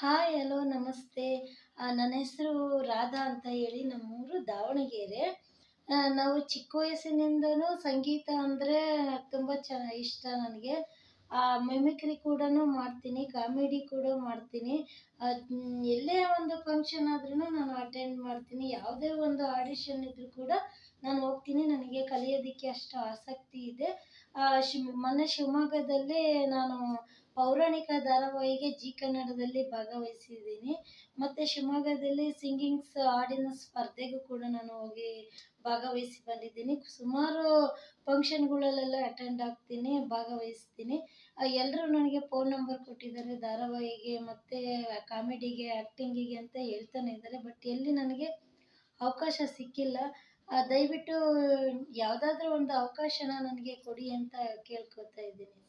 Hi hello ನಮಸ್ತೆ. ನನ್ನ ಹೆಸರು ರಾಧಾ ಅಂತ ಹೇಳಿ, ನಮ್ಮೂರು ದಾವಣಗೆರೆ. ನಾವು ಚಿಕ್ಕ ವಯಸ್ಸಿನಿಂದನೂ ಸಂಗೀತ ಅಂದರೆ ತುಂಬ ಇಷ್ಟ ನನಗೆ. ಮಿಮಿಕ್ರಿ ಕೂಡ ಮಾಡ್ತೀನಿ, ಕಾಮಿಡಿ ಕೂಡ ಮಾಡ್ತೀನಿ. ಎಲ್ಲೇ ಒಂದು ಫಂಕ್ಷನ್ ಆದ್ರೂ ನಾನು ಅಟೆಂಡ್ ಮಾಡ್ತೀನಿ. ಯಾವುದೇ ಒಂದು ಆಡಿಷನ್ ಇದ್ರೂ ಕೂಡ ನಾನು ಹೋಗ್ತೀನಿ. ನನಗೆ ಕಲಿಯೋದಕ್ಕೆ ಅಷ್ಟು ಆಸಕ್ತಿ ಇದೆ. ಮೊನ್ನೆ ಶಿವಮೊಗ್ಗದಲ್ಲಿ ನಾನು ಪೌರಾಣಿಕ ಧಾರಾವಾಹಿಗೆ ಜೀ ಕನ್ನಡದಲ್ಲಿ ಭಾಗವಹಿಸಿದ್ದೀನಿ. ಮತ್ತು ಶಿವಮೊಗ್ಗದಲ್ಲಿ ಸಿಂಗಿಂಗ್ಸ್ ಹಾಡಿನ ಸ್ಪರ್ಧೆಗೂ ಕೂಡ ನಾನು ಹೋಗಿ ಭಾಗವಹಿಸಿ ಬಂದಿದ್ದೀನಿ. ಸುಮಾರು ಫಂಕ್ಷನ್‌ಗಳಲ್ಲೆಲ್ಲ ಅಟೆಂಡ್ ಆಗ್ತೀನಿ, ಭಾಗವಹಿಸ್ತೀನಿ. ಎಲ್ಲರೂ ನನಗೆ ಫೋನ್ ನಂಬರ್ ಕೊಟ್ಟಿದ್ದಾರೆ ಧಾರಾವಾಹಿಗೆ ಮತ್ತು ಕಾಮಿಡಿಗೆ, ಆ್ಯಕ್ಟಿಂಗಿಗೆ ಅಂತ ಹೇಳ್ತಾನೆ ಇದ್ದಾರೆ. ಬಟ್ ಎಲ್ಲಿ ನನಗೆ ಅವಕಾಶ ಸಿಕ್ಕಿಲ್ಲ. ದಯವಿಟ್ಟು ಯಾವುದಾದ್ರೂ ಒಂದು ಅವಕಾಶನ ನನಗೆ ಕೊಡಿ ಅಂತ ಕೇಳ್ಕೊತಾ ಇದ್ದೀನಿ.